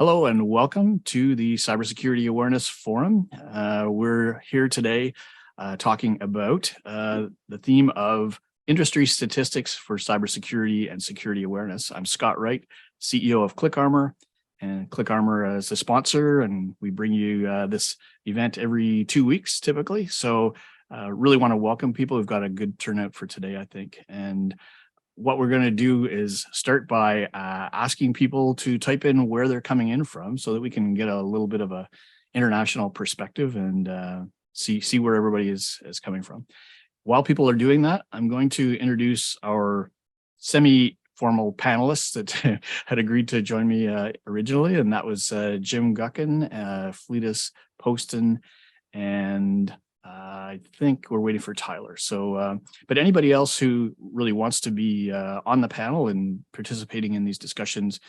Hello and welcome to the Cybersecurity Awareness Forum. We're here today talking about the theme of industry statistics for cybersecurity and security awareness. I'm Scott Wright, CEO of ClickArmor, and ClickArmor is a sponsor, and we bring you this event every 2 weeks typically. So really want to welcome people. We've got a good turnout for today, I think. And what we're going to do is start by asking people to type in where they're coming in from so that we can get a little bit of a international perspective and see where everybody is coming from. While people are doing that, I'm going to introduce our semi-formal panelists that had agreed to join me originally, and that was Jim Guckin, Fletus Poston, and I think we're waiting for Tyler. So, but anybody else who really wants to be on the panel and participating in these discussions,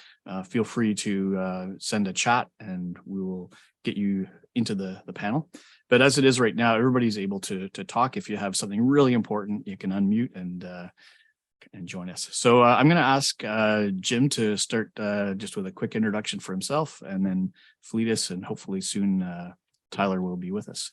feel free to send a chat and we will get you into the panel. But as it is right now, everybody's able to talk. If you have something really important, you can unmute and join us. So I'm going to ask Jim to start just with a quick introduction for himself, and then Fletus, and hopefully soon Tyler will be with us.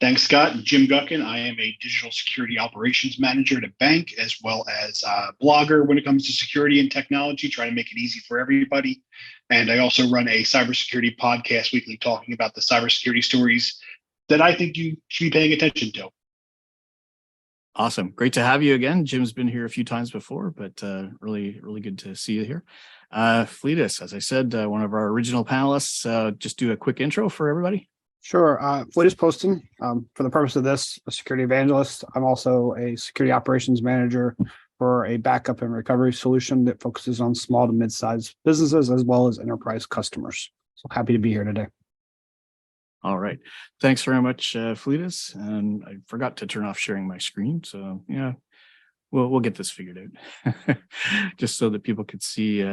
Thanks, Scott. Jim Guckin. I am a digital security operations manager at a bank, as well as a blogger when it comes to security and technology, trying to make it easy for everybody. And I also run a cybersecurity podcast weekly talking about the cybersecurity stories that I think you should be paying attention to. Awesome. Great to have you again. Jim's been here a few times before, but really good to see you here. Fletus, as I said, one of our original panelists, just do a quick intro for everybody. Sure. Fletus Poston, for the purpose of this, a security evangelist. I'm also a security operations manager for a backup and recovery solution that focuses on small to mid-sized businesses as well as enterprise customers. So happy to be here today. All right. Thanks very much, Fletus. And I forgot to turn off sharing my screen. So yeah, we'll get this figured out just so that people could see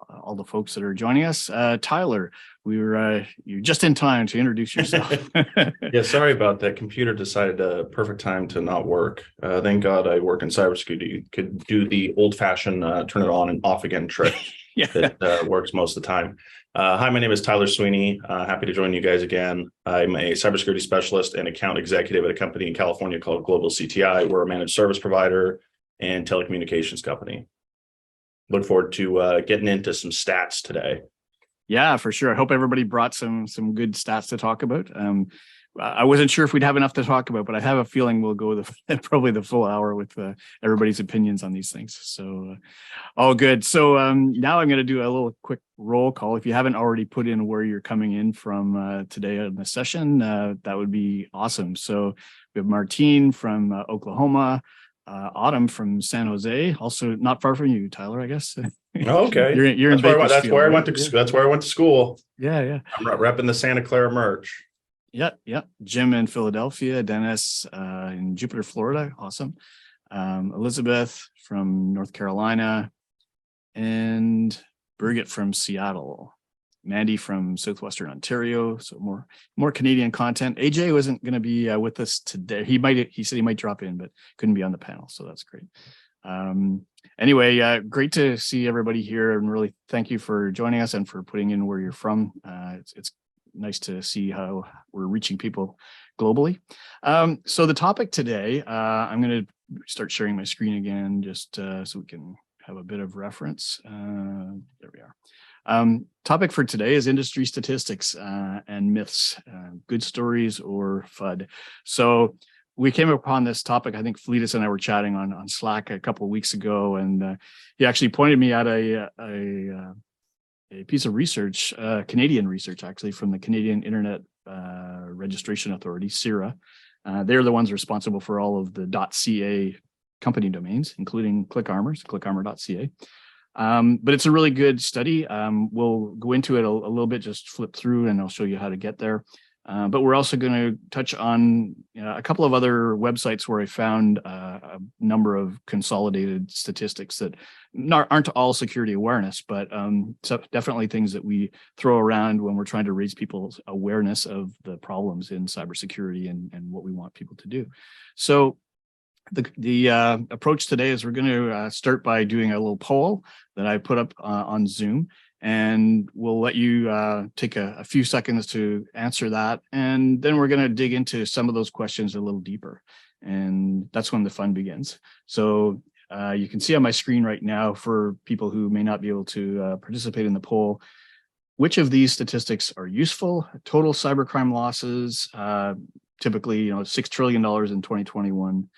all the folks that are joining us. Tyler, you're just in time to introduce yourself. Yeah, sorry about that. Computer decided perfect time to not work. Thank God I work in cybersecurity. Could do the old-fashioned turn it on and off again trick. Yeah. That works most of the time. Hi, my name is Tyler Sweaney. Happy to join you guys again. I'm a cybersecurity specialist and account executive at a company in California called Global CTI. We're a managed service provider and telecommunications company. Look forward to getting into some stats today. Yeah, for sure. I hope everybody brought some good stats to talk about. I wasn't sure if we'd have enough to talk about, but I have a feeling we'll go probably the full hour with everybody's opinions on these things. So all good. So now I'm going to do a little quick roll call. If you haven't already put in where you're coming in from today in the session, that would be awesome. So we have Martine from Oklahoma, Autumn from San Jose, also not far from you, Tyler, I guess. Oh, okay. You're in Bakersfield. That's where I went to. Yeah. That's where I went to school. Yeah. I'm repping the Santa Clara merch. Yeah. Jim in Philadelphia, Dennis in Jupiter, Florida. Awesome. Elizabeth from North Carolina, and Birgit from Seattle. Mandy from Southwestern Ontario. So more Canadian content. AJ wasn't going to be with us today. He said he might drop in, but couldn't be on the panel. So that's great. Anyway, great to see everybody here, and really thank you for joining us and for putting in where you're from. It's nice to see how we're reaching people globally. So the topic today, I'm going to start sharing my screen again, just so we can have a bit of reference. There we are. Topic for today is industry statistics and myths, good stories or FUD. So we came upon this topic. I think Fletus and I were chatting on Slack a couple of weeks ago, and he actually pointed me at a piece of research, Canadian research actually, from the Canadian Internet Registration Authority, CIRA. They're the ones responsible for all of the .ca company domains, including ClickArmor's, clickArmor.ca. But it's a really good study. We'll go into it a little bit, just flip through, and I'll show you how to get there. But we're also going to touch on a couple of other websites where I found a number of consolidated statistics that aren't all security awareness, but so definitely things that we throw around when we're trying to raise people's awareness of the problems in cybersecurity and what we want people to do. So the approach today is we're going to start by doing a little poll that I put up on Zoom. And we'll let you take a few seconds to answer that. And then we're going to dig into some of those questions a little deeper. And that's when the fun begins. So you can see on my screen right now, for people who may not be able to participate in the poll, which of these statistics are useful? Total cybercrime losses, typically, $6 trillion in 2021.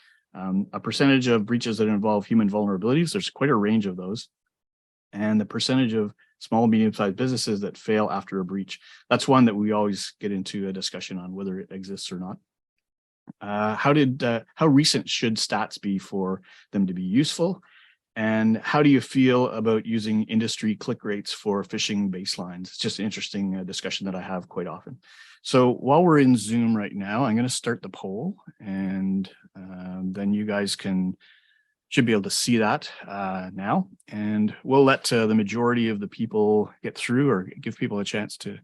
A percentage of breaches that involve human vulnerabilities. There's quite a range of those. And the percentage of small, medium-sized businesses that fail after a breach. That's one that we always get into a discussion on whether it exists or not. How recent should stats be for them to be useful? And how do you feel about using industry click rates for phishing baselines? It's just an interesting discussion that I have quite often. So while we're in Zoom right now, I'm going to start the poll, and then you guys should be able to see that now. And we'll let the majority of the people get through, or give people a chance to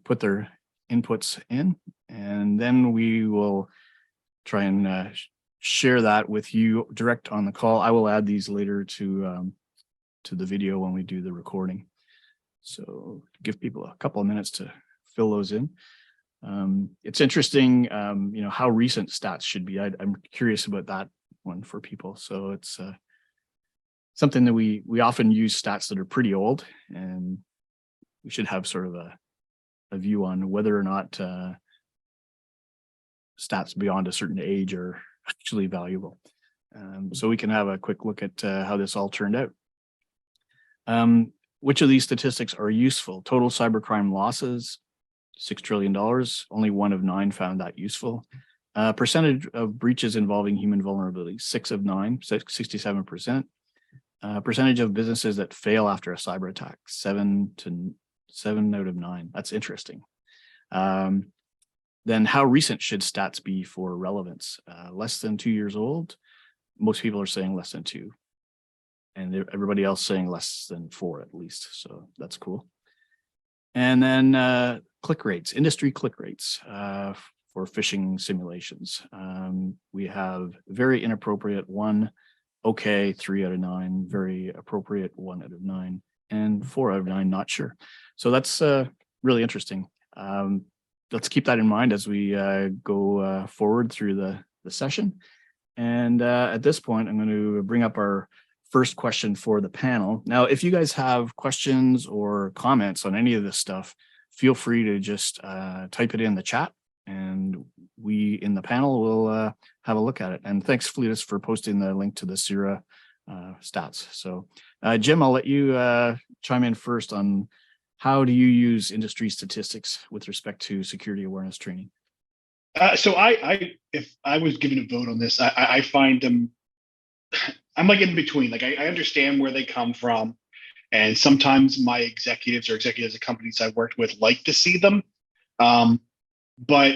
put their inputs in. And then we will try and share that with you direct on the call. I will add these later to the video when we do the recording. So give people a couple of minutes to fill those in. It's interesting, how recent stats should be. I'm curious about that one for people. So it's something that we often use stats that are pretty old, and we should have sort of a view on whether or not stats beyond a certain age are actually valuable. So we can have a quick look at how this all turned out. Which of these statistics are useful? Total cybercrime losses, $6 trillion. Only 1 of 9 found that useful. Percentage of breaches involving human vulnerabilities, 6 of 9, 67%. Percentage of businesses that fail after a cyber attack, 7 out of 9. That's interesting. Then how recent should stats be for relevance? Less than 2 years old. Most people are saying less than 2. And everybody else saying less than 4 at least. So that's cool. And then click rates, industry click rates for phishing simulations. We have very inappropriate 1, okay, 3 out of 9, very appropriate 1 out of 9, and 4 out of 9, not sure. So that's really interesting. Let's keep that in mind as we go forward through the session. And at this point, I'm going to bring up our first question for the panel. Now, if you guys have questions or comments on any of this stuff, feel free to just type it in the chat, and we in the panel will have a look at it. And thanks, Fletus, for posting the link to the CIRA stats. So Jim, I'll let you chime in first on how do you use industry statistics with respect to security awareness training? So if I was given a vote on this, I find them, I'm like in between. Like I understand where they come from, and sometimes my executives or executives of companies I've worked with like to see them. But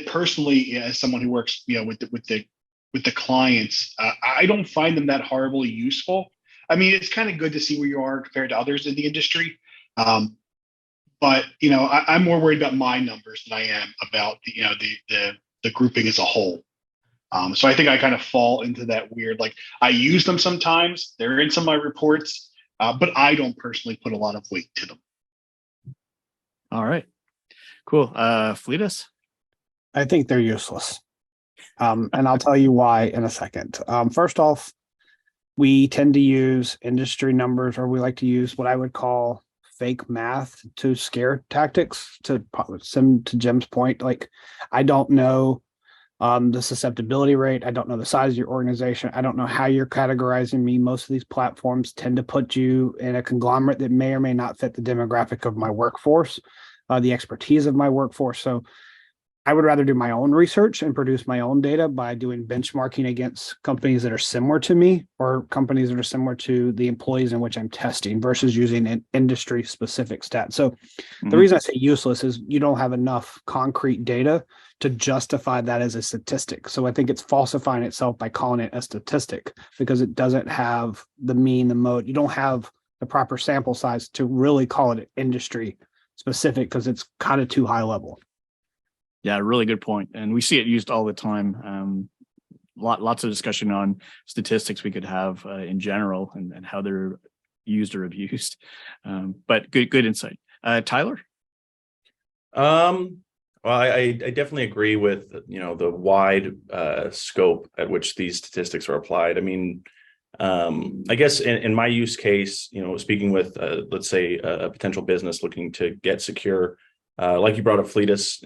personally, as someone who works, with the clients, I don't find them that horribly useful. I mean, it's kind of good to see where you are compared to others in the industry. But I'm more worried about my numbers than I am about the grouping as a whole. So I think I kind of fall into that weird, like I use them sometimes, they're in some of my reports, but I don't personally put a lot of weight to them. All right, cool. Fletus? I think they're useless. And I'll tell you why in a second. First off, we tend to use industry numbers, or we like to use what I would call fake math to scare tactics. To Jim's point, like I don't know the susceptibility rate. I don't know the size of your organization. I don't know how you're categorizing me. Most of these platforms tend to put you in a conglomerate that may or may not fit the demographic of my workforce, the expertise of my workforce. So I would rather do my own research and produce my own data by doing benchmarking against companies that are similar to me, or companies that are similar to the employees in which I'm testing, versus using an industry specific stat. So the reason I say useless is you don't have enough concrete data to justify that as a statistic. So I think it's falsifying itself by calling it a statistic, because it doesn't have the mean, the mode. You don't have the proper sample size to really call it industry specific, because it's kind of too high level. Yeah, really good point. And we see it used all the time. Lots of discussion on statistics we could have in general, and how they're used or abused. But good insight. Tyler? Well, I definitely agree with, the wide scope at which these statistics are applied. I mean, I guess in my use case, speaking with, let's say, a potential business looking to get secure, like you brought up Fletus,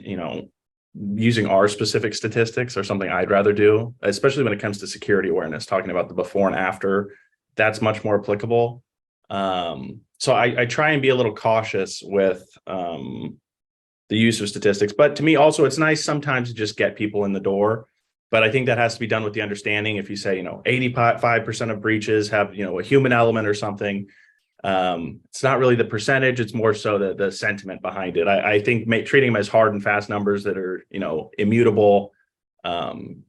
using our specific statistics are something I'd rather do, especially when it comes to security awareness, talking about the before and after. That's much more applicable. So I try and be a little cautious with the use of statistics. But to me, also, it's nice sometimes to just get people in the door. But I think that has to be done with the understanding. If you say, 85% of breaches have, a human element or something, it's not really the percentage. It's more so the sentiment behind it. I think treating them as hard and fast numbers that are, immutable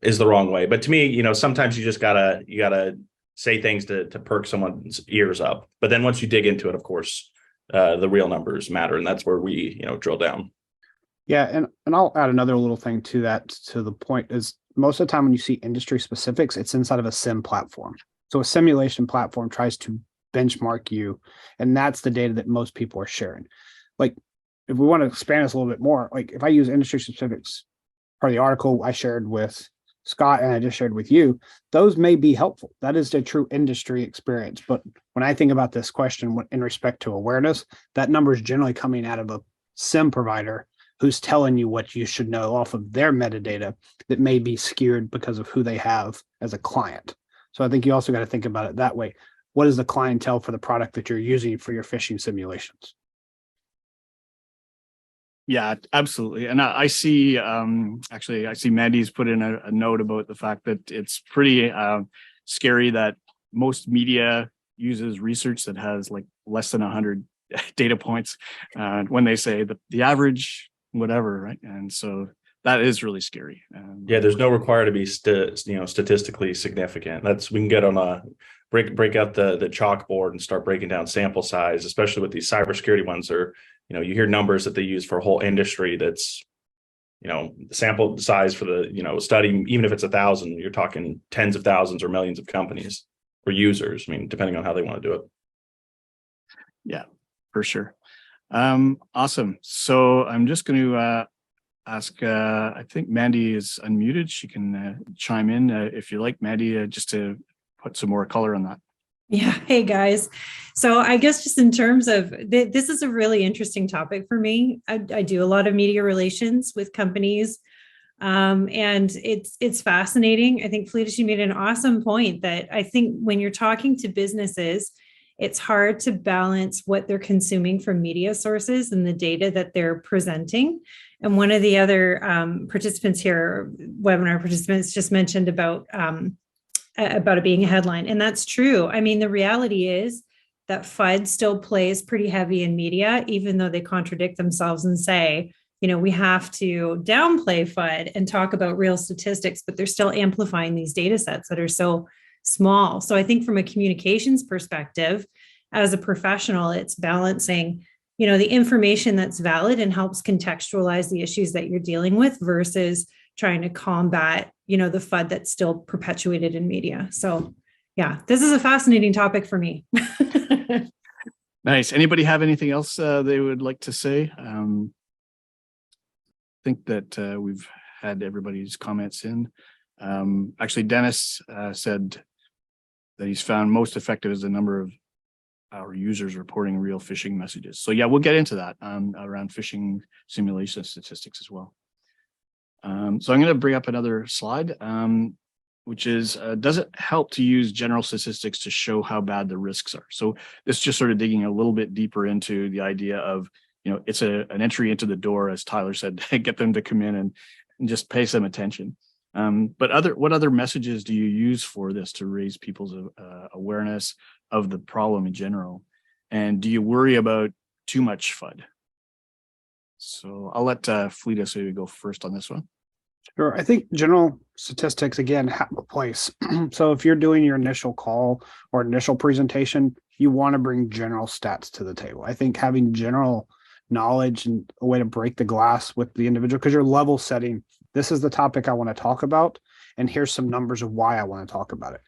is the wrong way. But to me, sometimes you just gotta say things to perk someone's ears up. But then once you dig into it, of course, the real numbers matter. And that's where we, drill down. Yeah, and I'll add another little thing to that, to the point is most of the time when you see industry specifics, it's inside of a sim platform. So a simulation platform tries to benchmark you, and that's the data that most people are sharing. Like, if we want to expand this a little bit more, like if I use industry specifics, part of the article I shared with Scott and I just shared with you, those may be helpful. That is the true industry experience. But when I think about this question in respect to awareness, that number is generally coming out of a sim provider who's telling you what you should know off of their metadata that may be skewed because of who they have as a client. So I think you also got to think about it that way. What is the clientele for the product that you're using for your phishing simulations? Yeah, absolutely. And I see, actually, I see Mandy's put in a note about the fact that it's pretty scary that most media uses research that has like less than 100 data points when they say the average whatever, right? And so that is really scary. Yeah, there's no require to be statistically significant. We can get on a break out the chalkboard and start breaking down sample size, especially with these cybersecurity ones. Or you hear numbers that they use for a whole industry. That's the sample size for the study, even if it's 1,000, you're talking tens of thousands or millions of companies or users. I mean, depending on how they want to do it. Yeah, for sure. Awesome. So I'm just going to ask, I think Mandy is unmuted. She can chime in if you like, Mandy, just to put some more color on that. Yeah. Hey, guys. So I guess just in terms of this is a really interesting topic for me. I do a lot of media relations with companies. And it's fascinating. I think, Fletus, you made an awesome point that I think when you're talking to businesses, it's hard to balance what they're consuming from media sources and the data that they're presenting. And one of the other participants here, webinar participants, just mentioned about it being a headline. And that's true. I mean, the reality is that FUD still plays pretty heavy in media, even though they contradict themselves and say, we have to downplay FUD and talk about real statistics, but they're still amplifying these data sets that are so small. So I think from a communications perspective, as a professional, it's balancing, the information that's valid and helps contextualize the issues that you're dealing with versus trying to combat, the FUD that's still perpetuated in media. So yeah, this is a fascinating topic for me. Nice. Anybody have anything else they would like to say? I think that we've had everybody's comments in. Actually, Dennis said that he's found most effective is the number of our users reporting real phishing messages. So yeah, we'll get into that around phishing simulation statistics as well. So I'm going to bring up another slide, which is, does it help to use general statistics to show how bad the risks are? So this is just sort of digging a little bit deeper into the idea of, it's an entry into the door, as Tyler said, get them to come in and just pay some attention. But what other messages do you use for this to raise people's awareness of the problem in general? And do you worry about too much FUD? So I'll let Fletus maybe go first on this one. Sure. I think general statistics, again, have a place. So if you're doing your initial call or initial presentation, you want to bring general stats to the table. I think having general knowledge and a way to break the glass with the individual, because you're level setting, this is the topic I want to talk about, and here's some numbers of why I want to talk about it.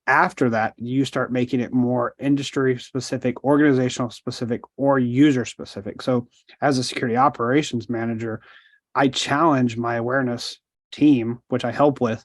After that, you start making it more industry specific, organizational specific, or user specific. So as a security operations manager, I challenge my awareness team, which I help with,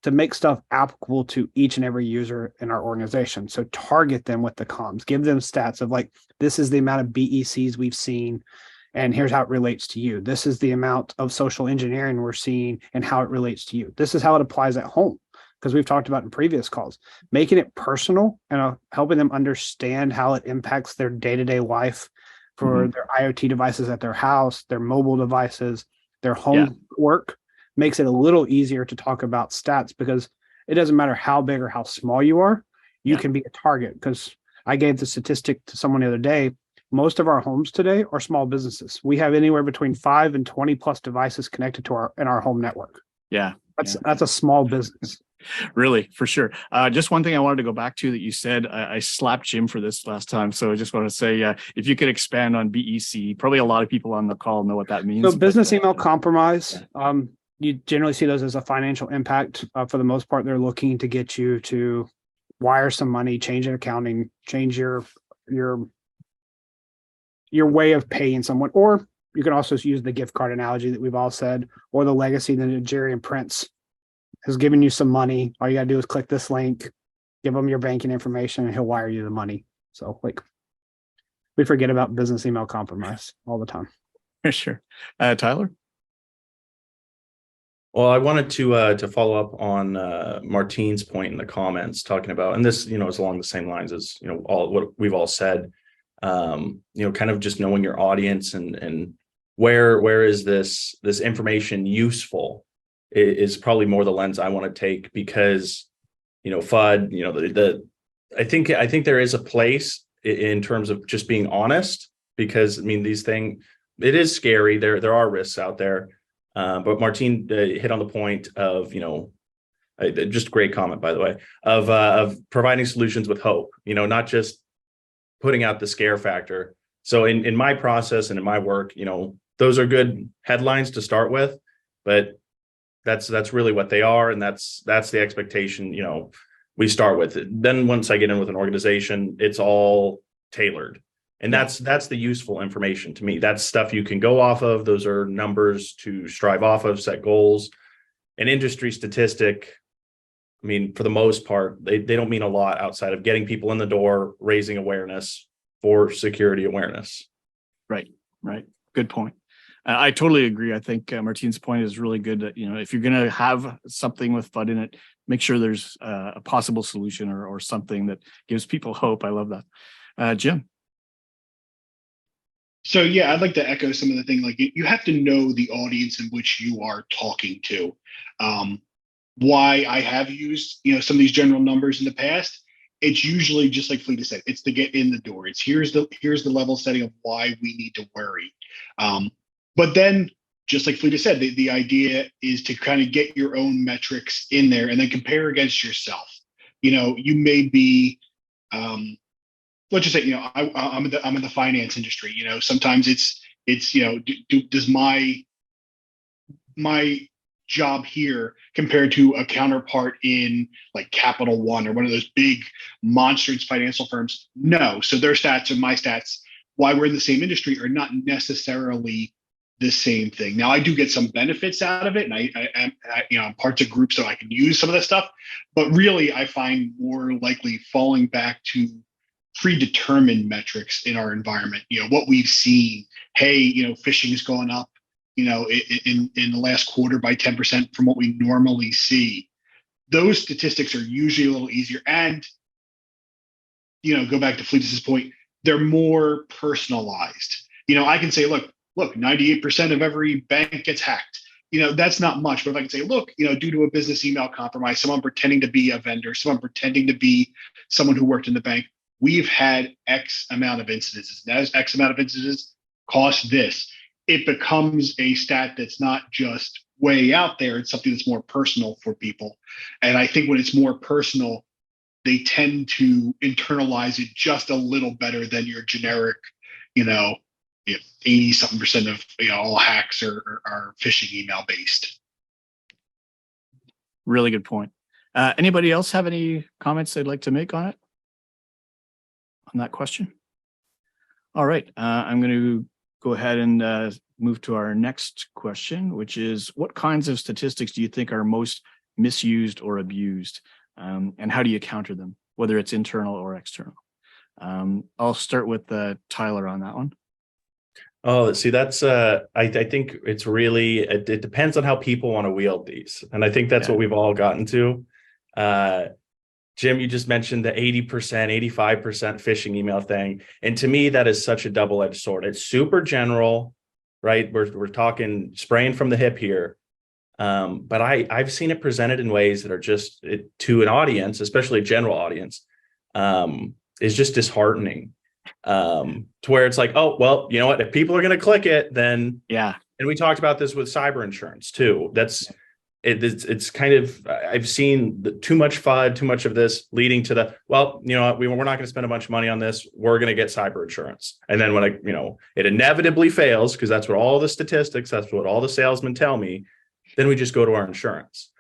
to make stuff applicable to each and every user in our organization. So target them with the comms, give them stats of like, this is the amount of BECs we've seen, and here's how it relates to you. This is the amount of social engineering we're seeing and how it relates to you. This is how it applies at home, because we've talked about in previous calls, making it personal and helping them understand how it impacts their day-to-day life for their IoT devices at their house, their mobile devices, their home work. Makes it a little easier to talk about stats, because it doesn't matter how big or how small you are, you can be a target. Because I gave the statistic to someone the other day, most of our homes today are small businesses. We have anywhere between 5 and 20 plus devices connected to our home network. That's a small business. Really, for sure. Just one thing I wanted to go back to that you said, I slapped Jim for this last time. So I just want to say, if you could expand on BEC, probably a lot of people on the call know what that means. So business email compromise, you generally see those as a financial impact. For the most part, they're looking to get you to wire some money, change an accounting, change your way of paying someone, or you can also use the gift card analogy that we've all said, or the legacy that Nigerian prince has given you some money. All you gotta do is click this link, give him your banking information, and he'll wire you the money. So like, we forget about business email compromise all the time. For sure. Tyler? Well, I wanted to follow up on Martine's point in the comments, talking about, and this, is along the same lines as, all what we've all said, kind of just knowing your audience and where is this information useful is probably more the lens I want to take, because, FUD, I think there is a place in terms of just being honest, because these things, it is scary. There are risks out there. But Martine hit on the point of, just a great comment, by the way, of providing solutions with hope, not just putting out the scare factor. So in my process and in my work, those are good headlines to start with, but that's really what they are. And that's the expectation, we start with it. Then once I get in with an organization, it's all tailored. And that's the useful information to me. That's stuff you can go off of. Those are numbers to strive off of, set goals. An industry statistic, for the most part, they don't mean a lot outside of getting people in the door, raising awareness for security awareness. Right. Good point. I totally agree. I think Martine's point is really good. That, if you're going to have something with FUD in it, make sure there's a possible solution or something that gives people hope. I love that. Jim? So yeah, I'd like to echo some of the things. Like, you have to know the audience in which you are talking to. Why I have used some of these general numbers in the past, it's usually just like Fletus said, it's to get in the door. It's here's the level setting of why we need to worry. But then, just like Fletus said, the idea is to kind of get your own metrics in there and then compare against yourself. You may be let's just say, I'm in the finance industry. Sometimes it's does my job here compared to a counterpart in like Capital One or one of those big monsters financial firms? No. So their stats and my stats, why we're in the same industry, are not necessarily the same thing. Now, I do get some benefits out of it, and I'm parts of groups so I can use some of that stuff. But really, I find more likely falling back to predetermined metrics in our environment. What we've seen. Hey, phishing is going up, in the last quarter by 10% from what we normally see. Those statistics are usually a little easier. And, go back to Fletus's point, they're more personalized. I can say, look, 98% of every bank gets hacked. That's not much. But if I can say, look, due to a business email compromise, someone pretending to be a vendor, someone pretending to be someone who worked in the bank, we've had X amount of incidences. And as X amount of incidences cost this, it becomes a stat that's not just way out there. It's something that's more personal for people. And I think when it's more personal, they tend to internalize it just a little better than your generic, 80-something% of all hacks are phishing email based. Really good point. Anybody else have any comments they'd like to make on it? On that question? All right, I'm going to go ahead and move to our next question, which is what kinds of statistics do you think are most misused or abused? And how do you counter them, whether it's internal or external? I'll start with Tyler on that one. Oh, see, that's I think it's really it depends on how people want to wield these, and I think that's what we've all gotten to. Jim, you just mentioned the 80%, 85% phishing email thing, and to me, that is such a double-edged sword. It's super general, right? We're talking spraying from the hip here, but I've seen it presented in ways that are just to an audience, especially a general audience, is just disheartening. To where it's like, oh, well, you know what, if people are going to click it, then yeah. And we talked about this with cyber insurance too. It's kind of, I've seen too much FUD, too much of this leading to the, well, you know, we're not going to spend a bunch of money on this, we're going to get cyber insurance. And then when it inevitably fails, because that's what all the statistics, that's what all the salesmen tell me, then we just go to our insurance.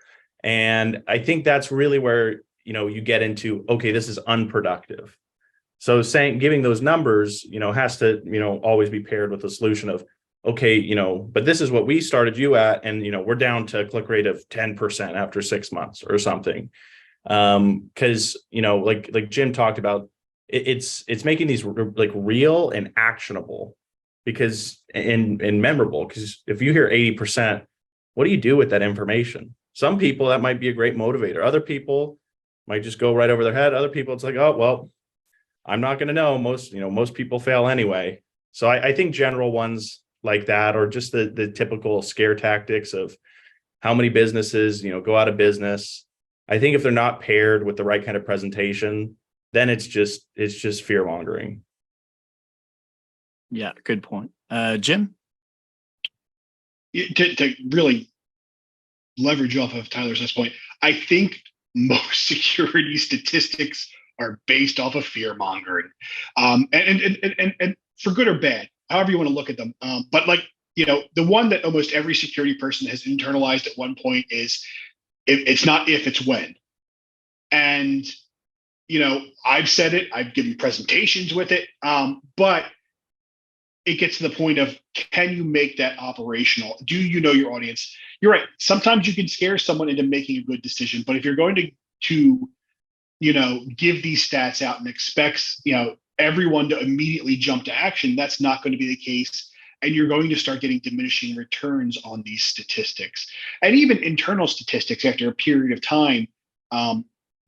And I think that's really where, you get into, okay, this is unproductive. So giving those numbers, has to, always be paired with a solution of, okay, but this is what we started you at, and, we're down to a click rate of 10% after 6 months or something. Because, like Jim talked about, it's making these like real and actionable and memorable. Because if you hear 80%, what do you do with that information? Some people that might be a great motivator. Other people might just go right over their head. Other people, it's like, oh, well, I'm not going to know. Most people fail anyway. So I think general ones like that, or just the typical scare tactics of how many businesses, go out of business. I think if they're not paired with the right kind of presentation, then it's just fear mongering. Yeah, good point. Jim? To really leverage off of Tyler's last point, I think most security statistics are based off of fear mongering, and for good or bad, however you want to look at them. But the one that almost every security person has internalized at one point is it's not if, it's when. And I've said it, I've given presentations with it, but it gets to the point of, can you make that operational? Do you know your audience? You're right. Sometimes you can scare someone into making a good decision, but if you're going to give these stats out and expects, everyone to immediately jump to action, that's not going to be the case. And you're going to start getting diminishing returns on these statistics. And even internal statistics after a period of time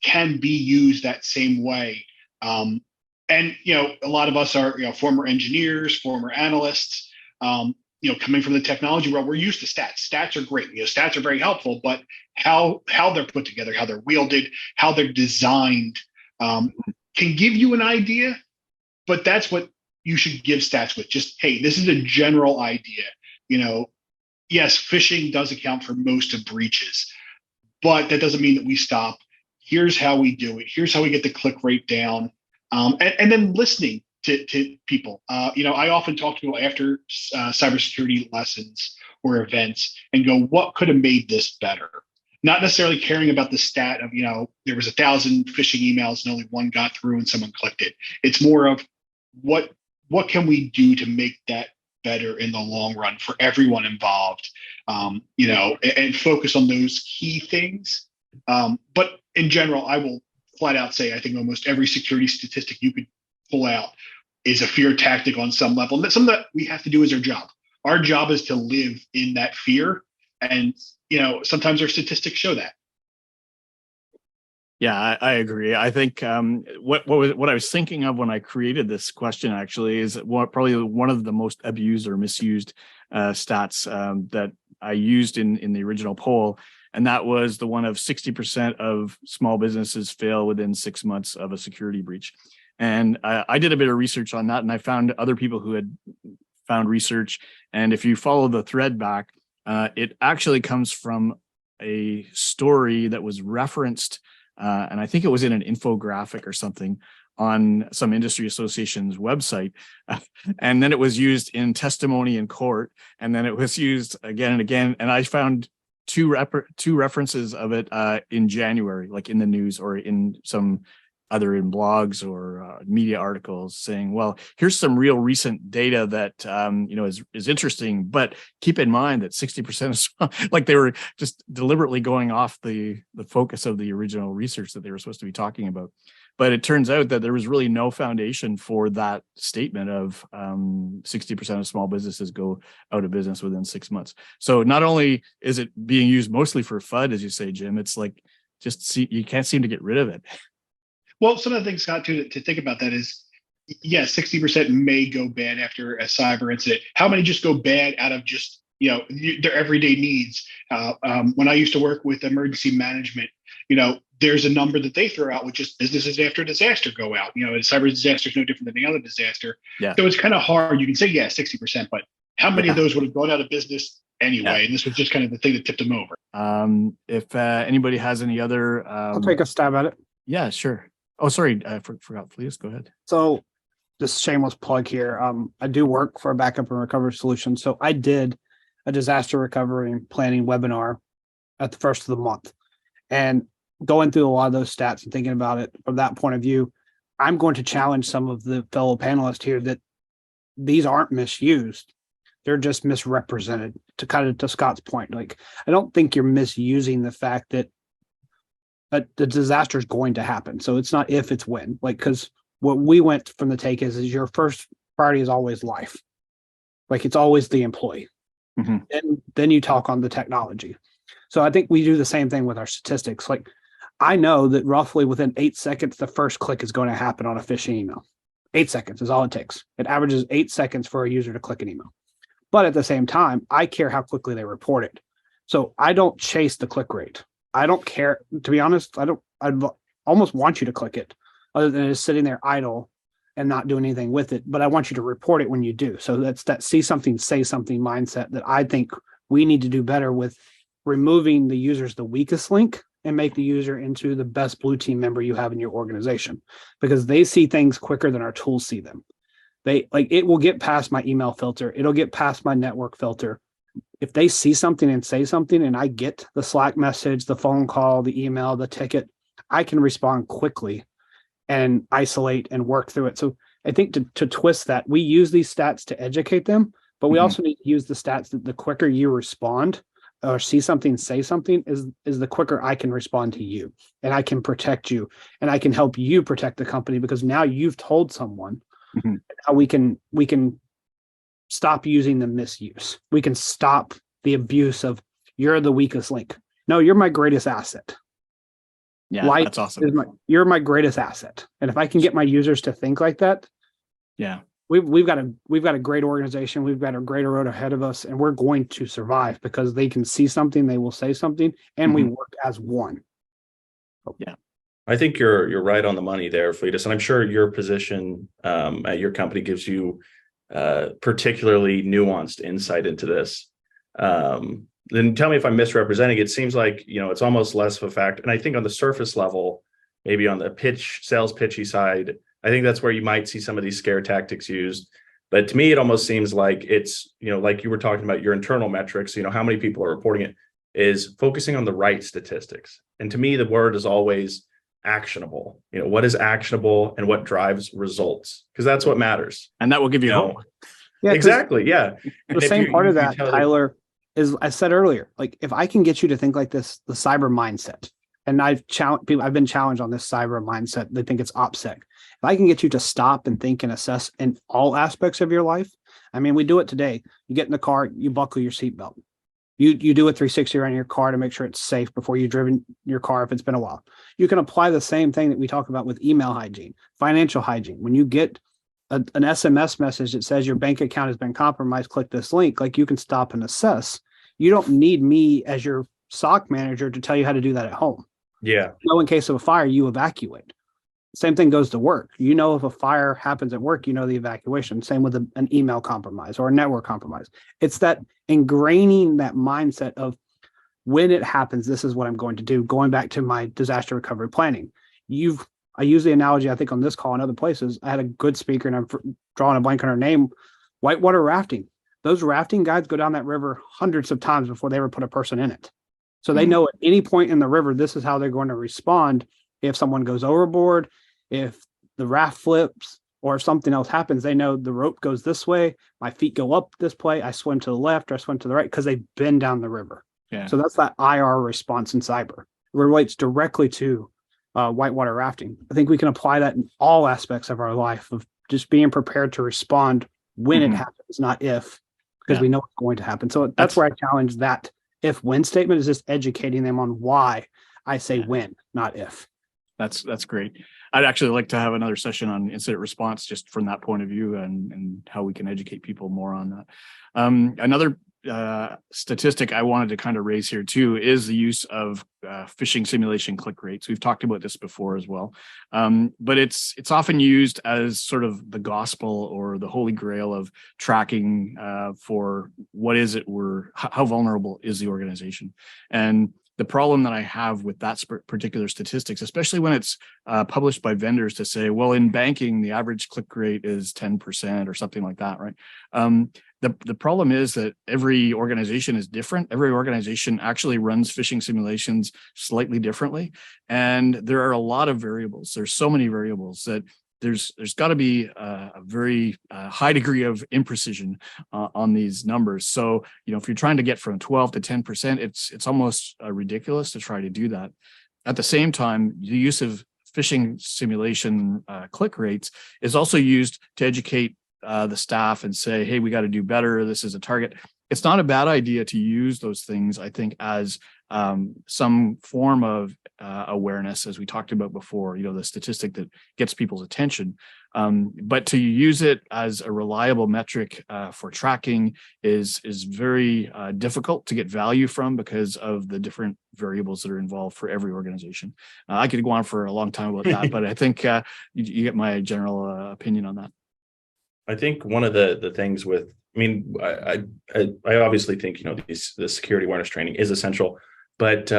can be used that same way. And a lot of us are former engineers, former analysts, coming from the technology world. We're used to stats. Stats are great. Stats are very helpful, but how they're put together, how they're wielded, how they're designed can give you an idea. But that's what you should give stats with. Just, hey, this is a general idea. Yes, phishing does account for most of breaches, but that doesn't mean that we stop. Here's how we do it. Here's how we get the click rate down. And then listening to people. I often talk to people after cybersecurity lessons or events and go, what could have made this better? Not necessarily caring about the stat of, there was 1,000 phishing emails and only one got through and someone clicked it. It's more of what can we do to make that better in the long run for everyone involved, and focus on those key things. But in general, I will flat out say, I think almost every security statistic you could pull out is a fear tactic on some level. And that's something that we have to do as our job. Our job is to live in that fear. And, sometimes our statistics show that. Yeah, I agree. I think what I was thinking of when I created this question actually is probably one of the most abused or misused stats that I used in the original poll. And that was the one of 60% of small businesses fail within 6 months of a security breach. And I did a bit of research on that, and I found other people who had found research. And if you follow the thread back, it actually comes from a story that was referenced, and I think it was in an infographic or something on some industry association's website. And then it was used in testimony in court, and then it was used again and again. And I found two references of it in January, like in the news or in some other in blogs or media articles saying, well, here's some real recent data that is interesting, but keep in mind that 60% of like they were just deliberately going off the focus of the original research that they were supposed to be talking about. But it turns out that there was really no foundation for that statement of 60% of small businesses go out of business within 6 months. So not only is it being used mostly for FUD, as you say, Jim, it's like you can't seem to get rid of it. Well, some of the things, Scott, to think about that is, yes, 60% may go bad after a cyber incident. How many just go bad out of just their everyday needs? When I used to work with emergency management, there's a number that they throw out, which is businesses after a disaster go out. A cyber disaster is no different than any other disaster. Yeah. So it's kind of hard. You can say, 60%, but how many of those would have gone out of business anyway? Yeah. And this was just kind of the thing that tipped them over. If anybody has any other, I'll take a stab at it. Yeah, sure. Oh, sorry, I forgot. Please go ahead. So, this shameless plug here. I do work for a backup and recovery solution. So I did a disaster recovery and planning webinar at the first of the month, and going through a lot of those stats and thinking about it from that point of view, I'm going to challenge some of the fellow panelists here that these aren't misused. They're just misrepresented. To Scott's point, like, I don't think you're misusing the fact that the disaster is going to happen. So it's not if, it's when. Like, because what we went from the take is your first priority is always life. Like, it's always the employee. Mm-hmm. And then you talk on the technology. So I think we do the same thing with our statistics. Like, I know that roughly within 8 seconds, the first click is going to happen on a phishing email. 8 seconds is all it takes. It averages 8 seconds for a user to click an email. But at the same time, I care how quickly they report it. So I don't chase the click rate. I don't care. To be honest, I'd almost want you to click it other than just sitting there idle and not doing anything with it. But I want you to report it when you do. So that's that see something, say something mindset that I think we need to do better with, removing the user's the weakest link and make the user into the best blue team member you have in your organization, because they see things quicker than our tools see them. It will get past my email filter. It'll get past my network filter. If they see something and say something and I get the Slack message, the phone call, the email, the ticket, I can respond quickly and isolate and work through it. So I think to twist that, we use these stats to educate them, but we also need to use the stats that the quicker you respond or see something, say something is the quicker I can respond to you, and I can protect you, and I can help you protect the company, because now you've told someone how we can stop using the misuse. We can stop the abuse of you're the weakest link. No, you're my greatest asset. Yeah, that's awesome. You're my greatest asset. And if I can get my users to think like that, yeah, we've got a great organization. We've got a greater road ahead of us, and we're going to survive because they can see something, they will say something, and we work as one. Yeah. I think you're right on the money there, Fletus, and I'm sure your position at your company gives you particularly nuanced insight into this. Then tell me if I'm misrepresenting. It seems like it's almost less of a fact, and I think on the surface level, maybe on the sales pitchy side, I think that's where you might see some of these scare tactics used. But to me, it almost seems like it's like you were talking about your internal metrics. How many people are reporting it is focusing on the right statistics. And to me, the word is always actionable. What is actionable and what drives results, because that's what matters, and that will give you hope. Yeah, exactly. Yeah, the same part of that, Tyler, is I said earlier, like, if I can get you to think like this, the cyber mindset, and I've been challenged on this cyber mindset. They think it's OPSEC. If I can get you to stop and think and assess in all aspects of your life, I mean, we do it today. You get in the car, you buckle your seatbelt. You do a 360 around your car to make sure it's safe before you've driven your car if it's been a while. You can apply the same thing that we talk about with email hygiene, financial hygiene. When you get an SMS message that says your bank account has been compromised, click this link, like, you can stop and assess. You don't need me as your SOC manager to tell you how to do that at home. Yeah. So in case of a fire, you evacuate. Same thing goes to work. If a fire happens at work, the evacuation. Same with an email compromise or a network compromise. It's that ingraining that mindset of, when it happens, this is what I'm going to do. Going back to my disaster recovery planning. I use the analogy, I think, on this call and other places. I had a good speaker, and I'm drawing a blank on her name, whitewater rafting. Those rafting guides go down that river hundreds of times before they ever put a person in it. So they know at any point in the river, this is how they're going to respond. If someone goes overboard, if the raft flips, or if something else happens, they know the rope goes this way, my feet go up this way, I swim to the left or I swim to the right because they've been down the river. Yeah. So that's that IR response in cyber. It relates directly to whitewater rafting. I think we can apply that in all aspects of our life of just being prepared to respond when it happens, not if, because we know it's going to happen. So that's where I challenge that if-when statement, is just educating them on why I say when, not if. That's great. I'd actually like to have another session on incident response just from that point of view and how we can educate people more on that. Another statistic I wanted to kind of raise here too is the use of phishing simulation click rates. We've talked about this before as well, but it's often used as sort of the gospel or the holy grail of tracking for what is it how vulnerable is the organization. And the problem that I have with that particular statistics, especially when it's published by vendors to say, well, in banking, the average click rate is 10% or something like that, right? The problem is that every organization is different. Every organization actually runs phishing simulations slightly differently. And there are a lot of variables. There's so many variables that there's got to be a very high degree of imprecision on these numbers. So, if you're trying to get from 12 to 10%, it's almost ridiculous to try to do that. At the same time, the use of phishing simulation click rates is also used to educate the staff and say, hey, we got to do better. This is a target. It's not a bad idea to use those things, I think, as some form of awareness, as we talked about before, the statistic that gets people's attention. But to use it as a reliable metric for tracking is very difficult to get value from because of the different variables that are involved for every organization. I could go on for a long time about that, but I think you get my general opinion on that. I think one of the things with, I obviously think, the security awareness training is essential, but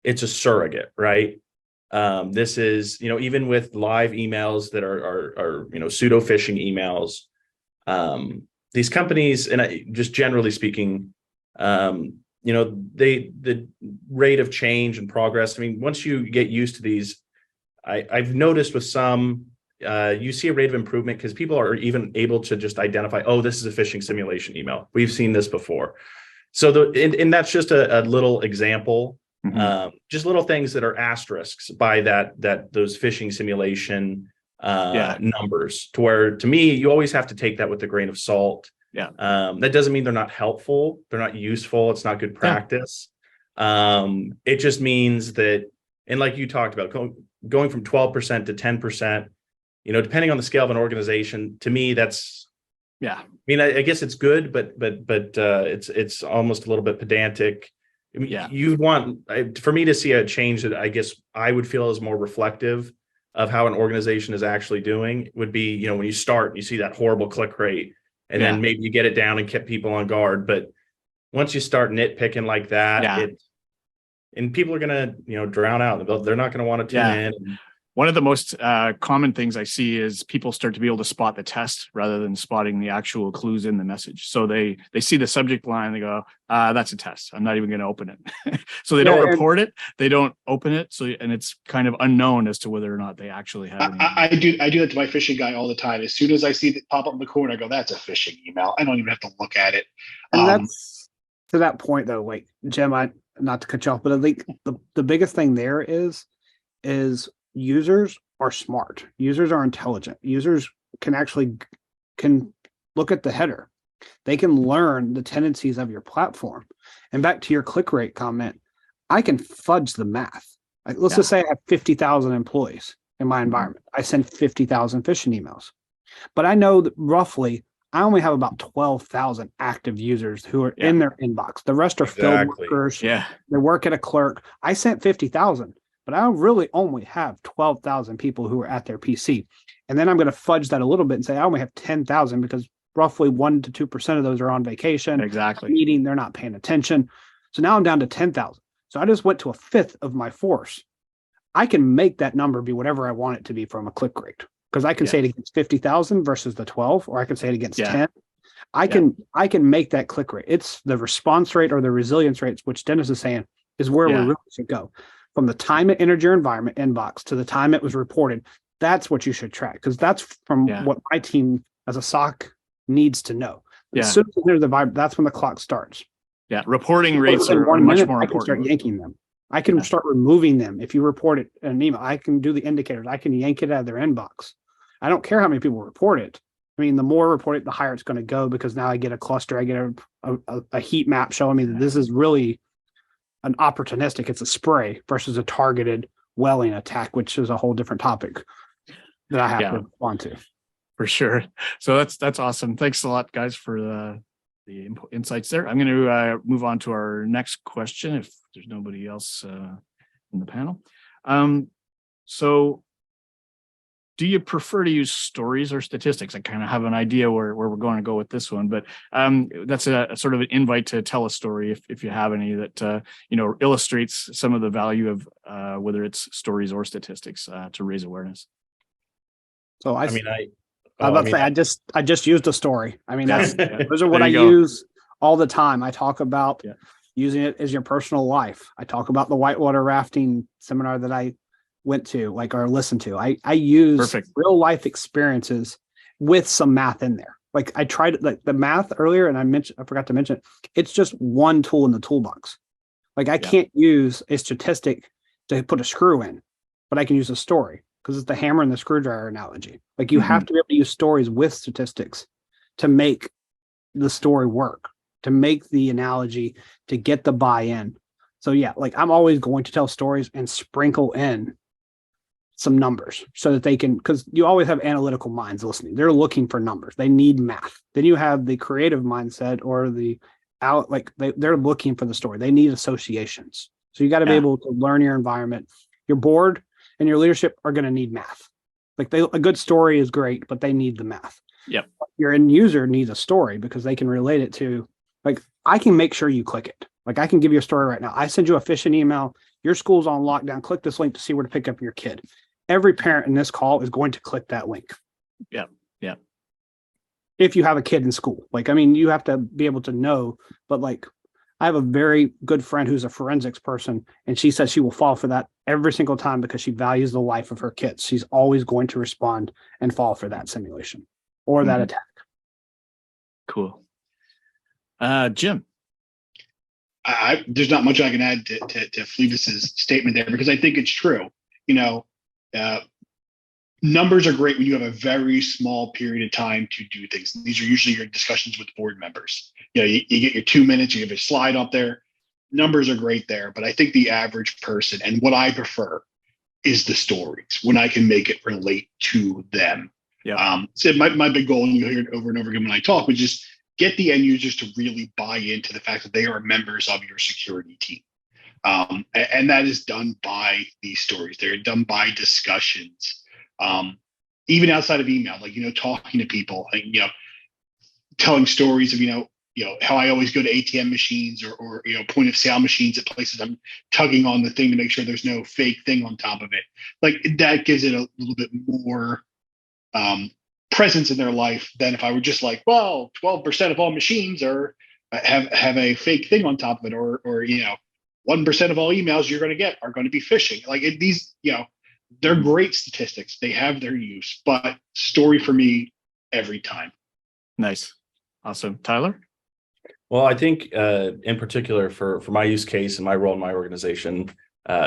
it's a surrogate, right? This is, even with live emails that are pseudo phishing emails, these companies, and just generally speaking, the rate of change and progress. Once you get used to these, I've noticed with some, you see a rate of improvement because people are even able to just identify, oh, this is a phishing simulation email. We've seen this before. So and that's just a little example, just little things that are asterisks by those phishing simulation numbers, to where, to me, you always have to take that with a grain of salt. Yeah. That doesn't mean they're not helpful. They're not useful. It's not good practice. It just means that, and like you talked about, going from 12% to 10%, depending on the scale of an organization, to me, that's, I guess it's good, but it's almost a little bit pedantic. You want, for me to see a change that I guess I would feel is more reflective of how an organization is actually doing would be, when you start, you see that horrible click rate, and then maybe you get it down and keep people on guard. But once you start nitpicking like that, and people are going to, drown out. They're not going to want to tune in. One of the most common things I see is people start to be able to spot the test rather than spotting the actual clues in the message. So they see the subject line, they go, that's a test. I'm not even going to open it. So they don't report it. They don't open it. So, and it's kind of unknown as to whether or not they actually have it. I do that to my phishing guy all the time. As soon as I see it pop up in the corner, I go, that's a phishing email. I don't even have to look at it. And that's to that point though, like Jim, not to cut you off, but I think the biggest thing there is users are smart. Users are intelligent. Users can look at the header. They can learn the tendencies of your platform. And back to your click rate comment, I can fudge the math. Let's just say I have 50,000 employees in my environment. I send 50,000 phishing emails, but I know that roughly I only have about 12,000 active users who are in their inbox. The rest are field workers. They work at a clerk. I sent 50,000. But I really only have 12,000 people who are at their PC. And then I'm going to fudge that a little bit and say I only have 10,000 because roughly 1 to 2% of those are on vacation. Meeting, they're not paying attention. So now I'm down to 10,000. So I just went to a fifth of my force. I can make that number be whatever I want it to be from a click rate, because I can say it against 50,000 versus the 12, or I can say it against 10. I can make that click rate. It's the response rate or the resilience rates, which Dennis is saying, is where we Yeah. really should go. From the time it entered your environment inbox to the time it was reported, that's what you should track, because that's from what my team as a SOC needs to know. As soon as it enters the environment, that's when the clock starts. Yeah, reporting rates In are 1 much minute, more I can start important. yanking them. I can start removing them. If you report it in an email, I can do the indicators. I can yank it out of their inbox. I don't care how many people report it. I mean, the more report it, the higher it's going to go, because now I get a cluster. I get a heat map showing me that this is really an opportunistic. It's a spray versus a targeted welling attack, which is a whole different topic that I have to respond to. For sure. So that's awesome. Thanks a lot, guys, for the insights there. I'm going to move on to our next question if there's nobody else in the panel. So do you prefer to use stories or statistics? I kind of have an idea where we're going to go with this one, but that's a sort of an invite to tell a story if you have any that illustrates some of the value of whether it's stories or statistics to raise awareness. So I just used a story. I mean, those are what I use all the time. I talk about using it as your personal life. I talk about the whitewater rafting seminar that I went to, or listened to. I use real life experiences with some math in there. Like I tried the math earlier, and I forgot to mention, it's just one tool in the toolbox. Like I can't use a statistic to put a screw in, but I can use a story, because it's the hammer and the screwdriver analogy. Like you have to be able to use stories with statistics to make the story work, to make the analogy, to get the buy-in. So I'm always going to tell stories and sprinkle in some numbers so that they can, because you always have analytical minds listening. They're looking for numbers. They need math. Then you have the creative mindset, or they're looking for the story. They need associations. So you got to be able to learn your environment. Your board and your leadership are going to need math. A good story is great, but they need the math. Yep. Your end user needs a story, because they can relate it to, I can make sure you click it. I can give you a story right now. I send you a phishing email. Your school's on lockdown. Click this link to see where to pick up your kid. Every parent in this call is going to click that link. Yeah. Yeah. If you have a kid in school, you have to be able to know, but I have a very good friend who's a forensics person, and she says she will fall for that every single time because she values the life of her kids. She's always going to respond and fall for that simulation or that attack. Cool. Jim. There's not much I can add to Fletus's statement there, because I think it's true. Numbers are great when you have a very small period of time to do things. These are usually your discussions with board members. You get your 2 minutes, you have a slide up there. Numbers are great there, but I think the average person, and what I prefer, is the stories, when I can make it relate to them. Yeah. So my big goal, and you'll hear it over and over again when I talk, was just get the end users to really buy into the fact that they are members of your security team. And that is done by these stories. They're done by discussions, even outside of email, talking to people, telling stories of, how I always go to ATM machines or point of sale machines at places. I'm tugging on the thing to make sure there's no fake thing on top of it. That gives it a little bit more presence in their life than if I were just 12% of all machines have a fake thing on top of it, or 1% of all emails you're going to get are going to be phishing. They're great statistics. They have their use, but story for me every time. Nice. Awesome. Tyler? Well, I think in particular for my use case and my role in my organization,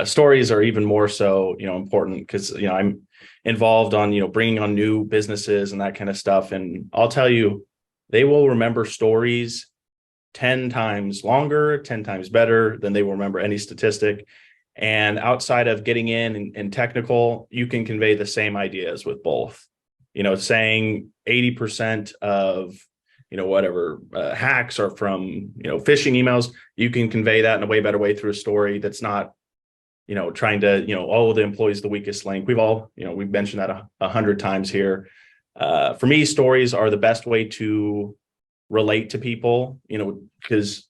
stories are even more so, important, because, I'm involved on, bringing on new businesses and that kind of stuff. And I'll tell you, they will remember stories 10 times longer, 10 times better than they will remember any statistic. And outside of getting in and technical, you can convey the same ideas with both. Saying 80% of hacks are from phishing emails, you can convey that in a way better way through a story that's not trying to the employee's the weakest link. We've mentioned that 100 times here. For me, stories are the best way to relate to people, because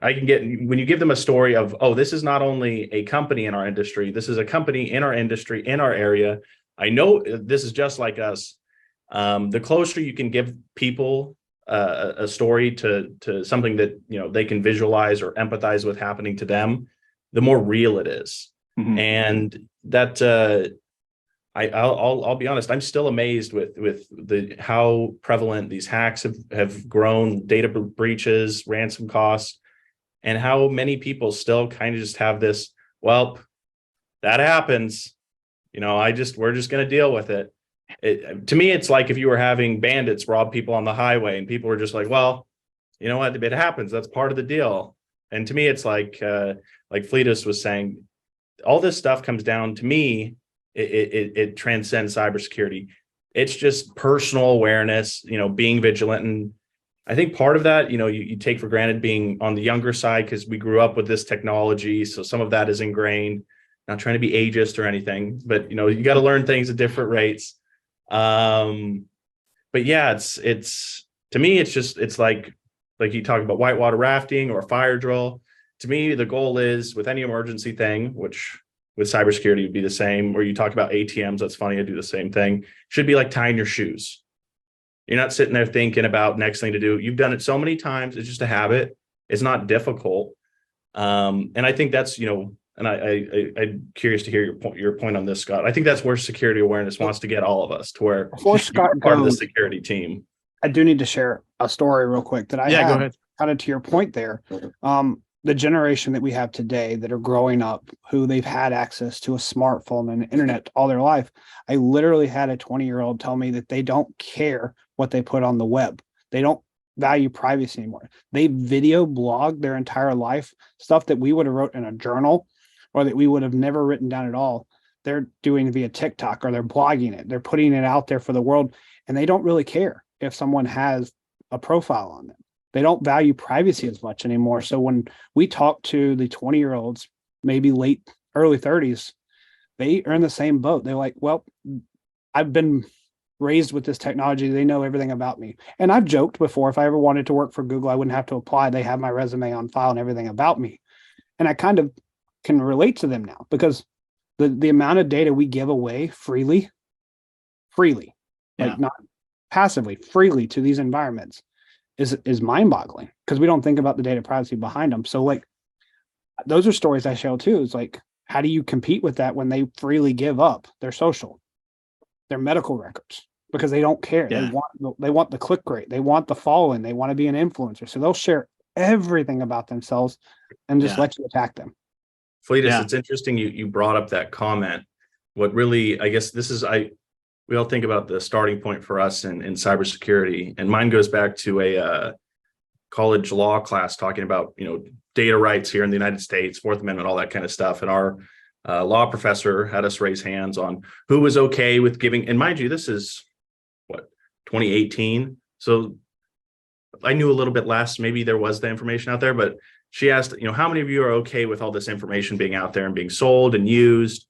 I can get, when you give them a story of, this is not only a company in our industry, this is a company in our industry, in our area. I know this is just like us. The closer you can give people a story to something that, they can visualize or empathize with happening to them, the more real it is. Mhm. And that I'll be honest, I'm still amazed with how prevalent these hacks have grown, data breaches, ransom costs, and how many people still kind of just have this, well, that happens, we're just going to deal with it. To me, it's like if you were having bandits rob people on the highway and people were just like, well, you know what, it happens, that's part of the deal. And to me, it's like Fletus was saying, all this stuff comes down to me. It transcends cybersecurity. It's just personal awareness, being vigilant. And I think part of that, you take for granted being on the younger side because we grew up with this technology. So some of that is ingrained. Not trying to be ageist or anything, but you got to learn things at different rates. But yeah, it's to me, it's like you talk about whitewater rafting or fire drill. To me, the goal is with any emergency thing, which with cybersecurity would be the same, or you talk about ATMs, that's funny, I do the same thing, should be like tying your shoes. You're not sitting there thinking about next thing to do. You've done it so many times, it's just a habit. It's not difficult. And I think that's, and I'm curious to hear your point on this, Scott. I think that's where security awareness wants to get all of us, to where Before Scott you're part of the goes, security team. I do need to share a story real quick that I Yeah, had, go ahead. kind of to your point there. The generation that we have today that are growing up, who they've had access to a smartphone and internet all their life. I literally had a 20-year-old tell me that they don't care what they put on the web. They don't value privacy anymore. They video blog their entire life, stuff that we would have wrote in a journal or that we would have never written down at all. They're doing via TikTok, or they're blogging it. They're putting it out there for the world, and they don't really care if someone has a profile on them. They don't value privacy as much anymore. So when we talk to the 20-year-olds, maybe early 30s, they are in the same boat. They're like, well, I've been raised with this technology. They know everything about me. And I've joked before, if I ever wanted to work for Google, I wouldn't have to apply. They have my resume on file and everything about me. And I kind of can relate to them now, because the amount of data we give away freely, like not passively, freely to these environments is mind-boggling, because we don't think about the data privacy behind them. So like, those are stories I share too. It's like, how do you compete with that when they freely give up their social, their medical records, because they don't care. Yeah. They want the click rate, they want the following, they want to be an influencer. So they'll share everything about themselves and just let you attack them. Fletus, it's interesting you brought up that comment. What really, I guess we all think about the starting point for us in cybersecurity, and mine goes back to a college law class talking about, data rights here in the United States, Fourth Amendment, all that kind of stuff. And our law professor had us raise hands on who was okay with giving, and mind you, this is 2018. So I knew a little bit less, maybe there was the information out there, but she asked, how many of you are okay with all this information being out there and being sold and used,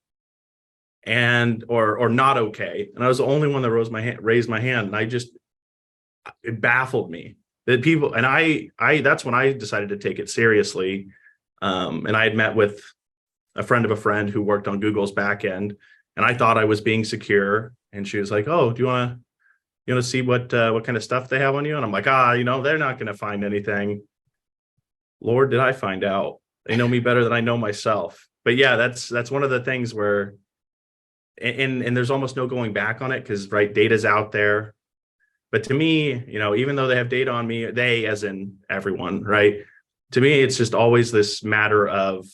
and or not okay? And I was the only one that raised my hand, and it baffled me that people, and I that's when I decided to take it seriously. And I had met with a friend of a friend who worked on Google's back end, and I thought I was being secure, and she was like, oh, do you want to see what kind of stuff they have on you? And I'm like, they're not going to find anything. Lord, did I find out? They know me better than I know myself. But yeah, that's one of the things where, and there's almost no going back on it, because data's out there. But to me, even though they have data on me, they as in everyone, right? To me, it's just always this matter of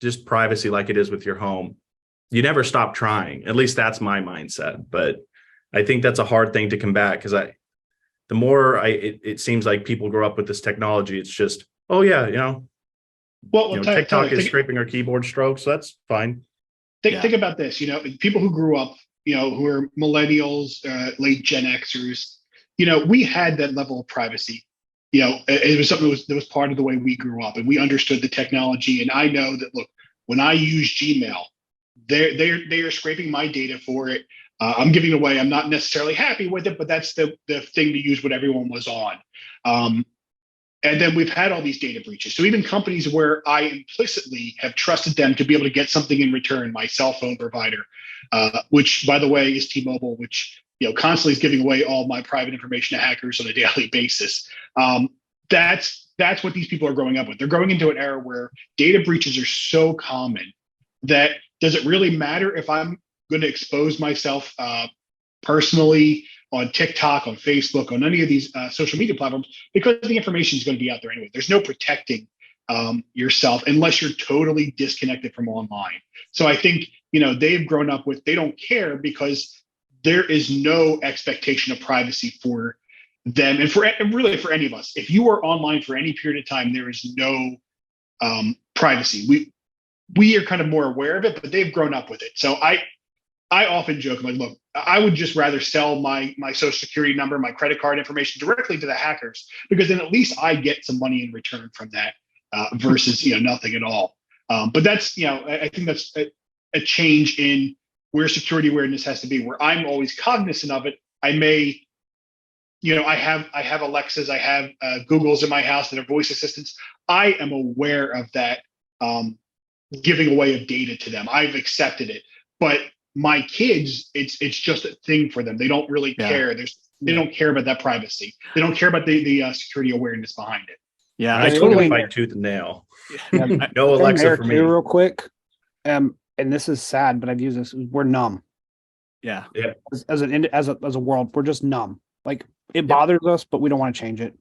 just privacy, like it is with your home. You never stop trying. At least that's my mindset. But I think that's a hard thing to combat, because the more it seems like people grow up with this technology, it's just, oh yeah, TikTok is scraping our keyboard strokes, so that's fine. Think about this, people who grew up, who are millennials, late Gen Xers, we had that level of privacy. It was something that was part of the way we grew up, and we understood the technology. And I know that, look, when I use Gmail, they are scraping my data for it. I'm giving it away. I'm not necessarily happy with it, but that's the thing to use what everyone was on. And then we've had all these data breaches. So even companies where I implicitly have trusted them to be able to get something in return, my cell phone provider, which, by the way, is T-Mobile, which constantly is giving away all my private information to hackers on a daily basis. That's that's what these people are growing up with. They're growing into an era where data breaches are so common that does it really matter if I'm going to expose myself personally on TikTok, on Facebook, on any of these social media platforms, because the information is going to be out there anyway. There's no protecting yourself unless you're totally disconnected from online. So I think, they've grown up with, they don't care because there is no expectation of privacy for them and really for any of us. If you are online for any period of time, there is no privacy. We are kind of more aware of it, but they've grown up with it. So I often joke, I'm like, look, I would just rather sell my social security number, my credit card information directly to the hackers, because then at least I get some money in return from that versus, nothing at all. But that's, I think that's a change in where security awareness has to be, where I'm always cognizant of it. I may, I have Alexas, I have Googles in my house that are voice assistants. I am aware of that giving away of data to them. I've accepted it, but my kids, it's just a thing for them. They don't really care. They don't care about that privacy. They don't care about the security awareness behind it. Yeah, I totally fight tooth and nail. No Alexa for me. Real quick, and this is sad, but I've used this. We're numb. Yeah. As a world, we're just numb. Like it bothers us, but we don't want to change it.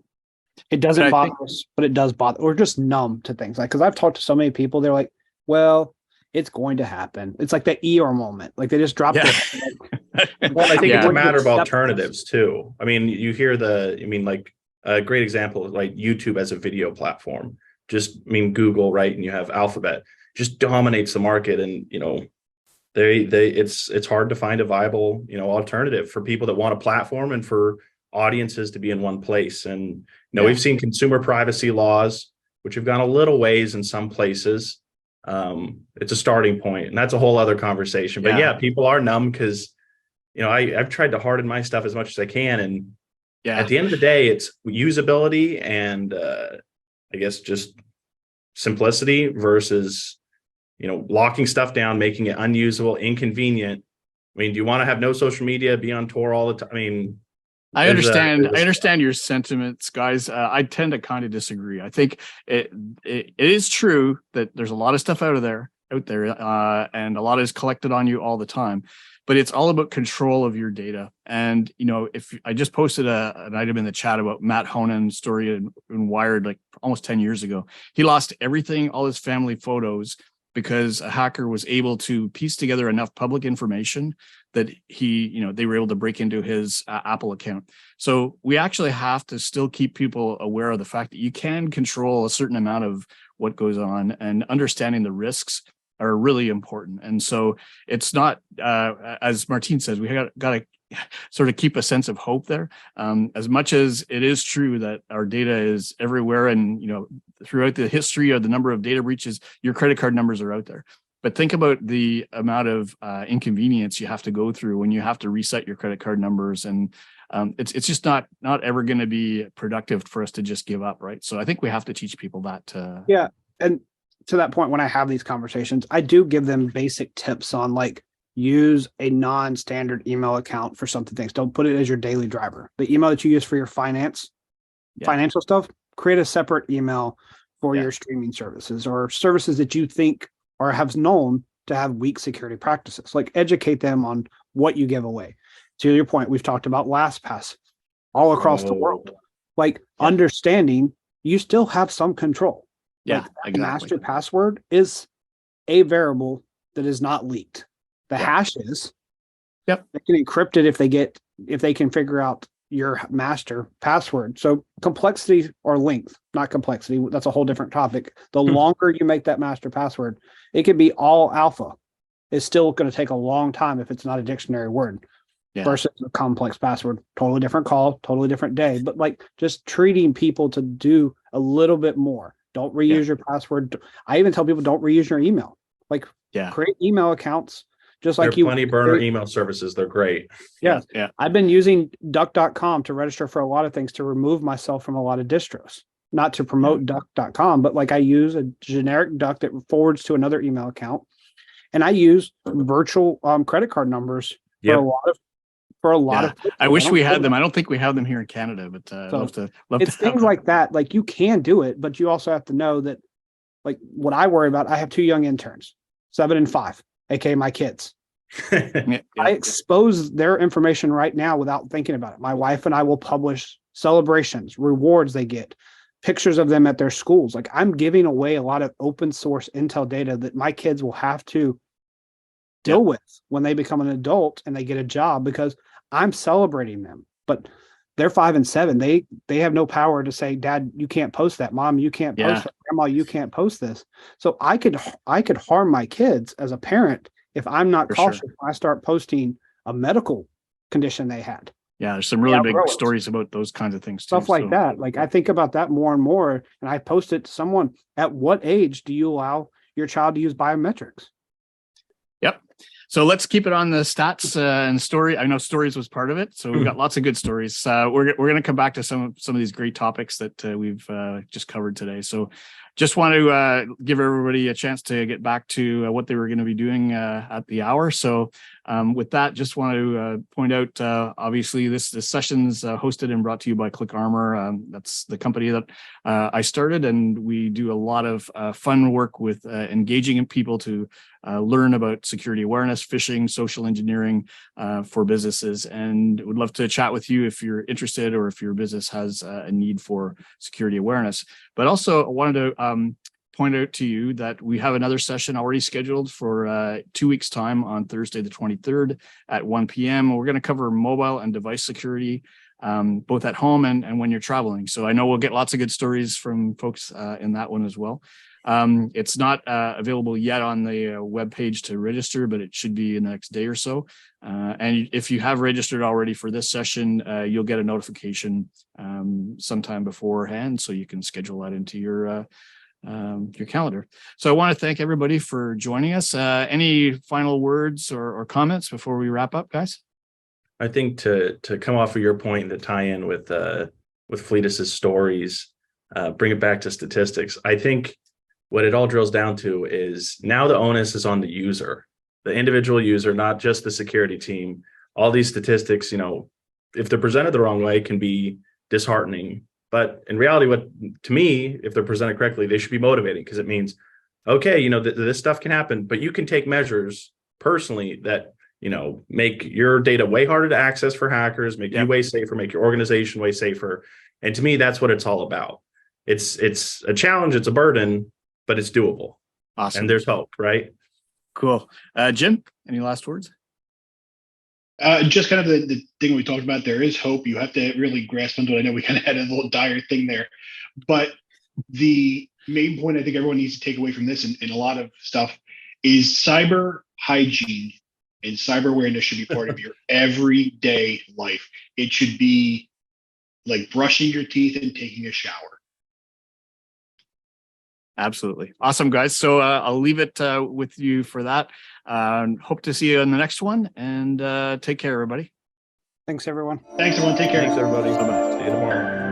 It doesn't bother us, but it does bother. We're just numb to things. Like, because I've talked to so many people, they're like, "Well, it's going to happen." It's like the Eeyore moment. Like they just dropped it. Well, I think it's a matter of alternatives too. I mean, you hear like a great example is like YouTube as a video platform. Google, right? And you have Alphabet just dominates the market, and it's hard to find a viable alternative for people that want a platform and for audiences to be in one place. And we've seen consumer privacy laws which have gone a little ways in some places. It's a starting point, and that's a whole other conversation. But people are numb because I've tried to harden my stuff as much as I can, and at the end of the day, it's usability and I guess just simplicity versus locking stuff down, making it unusable, inconvenient. I mean, do you want to have no social media, be on tour all the time? I mean, I understand your sentiments, guys. I tend to kind of disagree. I think it is true that there's a lot of stuff out there, and a lot is collected on you all the time. But it's all about control of your data. And if I just posted an item in the chat about Matt Honen's story in Wired like almost 10 years ago, he lost everything, all his family photos, because a hacker was able to piece together enough public information that they were able to break into his Apple account. So we actually have to still keep people aware of the fact that you can control a certain amount of what goes on, and understanding the risks are really important. And so it's not, as Martine says, we got to sort of keep a sense of hope there. As much as it is true that our data is everywhere, and throughout the history of the number of data breaches, your credit card numbers are out there. But think about the amount of inconvenience you have to go through when you have to reset your credit card numbers, and it's just not ever going to be productive for us to just give up, right? So I think we have to teach people that. And to that point, when I have these conversations, I do give them basic tips on like use a non-standard email account for something things. Don't put it as your daily driver. The email that you use for your financial stuff, create a separate email for your streaming services or services that you think or have known to have weak security practices. Like educate them on what you give away. To your point, we've talked about LastPass all across the world. Like understanding you still have some control. Yeah, like exactly. Master password is a variable that is not leaked. The hash is. Yep. They can encrypt it if they can figure out your master password. So complexity or length, not complexity. That's a whole different topic. The longer you make that master password, it could be all alpha. It's still going to take a long time if it's not a dictionary word. Versus a complex password, totally different call, totally different day. But like just treating people to do a little bit more. Don't reuse your password. I even tell people don't reuse your email. Like create email accounts. Just like there are plenty of burner email services. They're great. Yeah. I've been using duck.com to register for a lot of things to remove myself from a lot of distros. Not to promote duck.com, but like I use a generic duck that forwards to another email account. And I use virtual credit card numbers for for a lot Yeah. of places. I wish don't we know had them. that. I don't think we have them here in Canada, but I'd So, love to It's have things them. like that. Like you can do it, but you also have to know that, like what I worry about, I have 2 young interns, 7 and 5, aka my kids. Yeah, I expose their information right now without thinking about it. My wife and I will publish celebrations, rewards they get, pictures of them at their schools. Like I'm giving away a lot of open source intel data that my kids will have to deal with when they become an adult and they get a job, because I'm celebrating them. But they're 5 and 7. They have no power to say, Dad, you can't post that. Mom, you can't post that. Grandma, you can't post this. So I could harm my kids as a parent if I'm not cautious when I start posting a medical condition they had. Yeah, there's some really big stories about those kinds of things too. Stuff like that. Like I think about that more and more, and I post it to someone. At what age do you allow your child to use biometrics? Yep. So let's keep it on the stats and story. I know stories was part of it, so we've got lots of good stories. We're going to come back to some of these great topics that we've just covered today. So just want to give everybody a chance to get back to what they were going to be doing at the hour. So with that, just want to point out, obviously, this session's hosted and brought to you by ClickArmor. That's the company that I started, and we do a lot of fun work with engaging people to learn about security awareness, phishing, social engineering for businesses, and would love to chat with you if you're interested or if your business has a need for security awareness. But also I wanted to point out to you that we have another session already scheduled for 2 weeks' time on Thursday, the 23rd at 1 p.m. We're going to cover mobile and device security, both at home and when you're traveling. So I know we'll get lots of good stories from folks in that one as well. It's not available yet on the web page to register, but it should be in the next day or so. And if you have registered already for this session, you'll get a notification sometime beforehand, so you can schedule that into your calendar. So I want to thank everybody for joining us. Any final words or comments before we wrap up, guys? I think to come off of your point, to tie in with Fletus's stories, bring it back to statistics. I think what it all drills down to is now the onus is on the user, the individual user, not just the security team. All these statistics, if they're presented the wrong way, can be disheartening. But in reality, to me, if they're presented correctly, they should be motivating, because it means, okay, this stuff can happen, but you can take measures personally that, make your data way harder to access for hackers, make you way safer, make your organization way safer. And to me, that's what it's all about. It's a challenge, it's a burden, but it's doable. Awesome. And there's hope, right? Cool. Jim, any last words? Just kind of the thing we talked about, there is hope. You have to really grasp onto it. I know we kind of had a little dire thing there, but the main point I think everyone needs to take away from this and a lot of stuff is cyber hygiene and cyber awareness should be part of your everyday life. It should be like brushing your teeth and taking a shower. Absolutely. Awesome, guys. So I'll leave it with you for that. Hope to see you on the next one, and take care, everybody. Thanks, everyone. Thanks, everyone. Take care. Thanks, everybody. Bye-bye. See you tomorrow.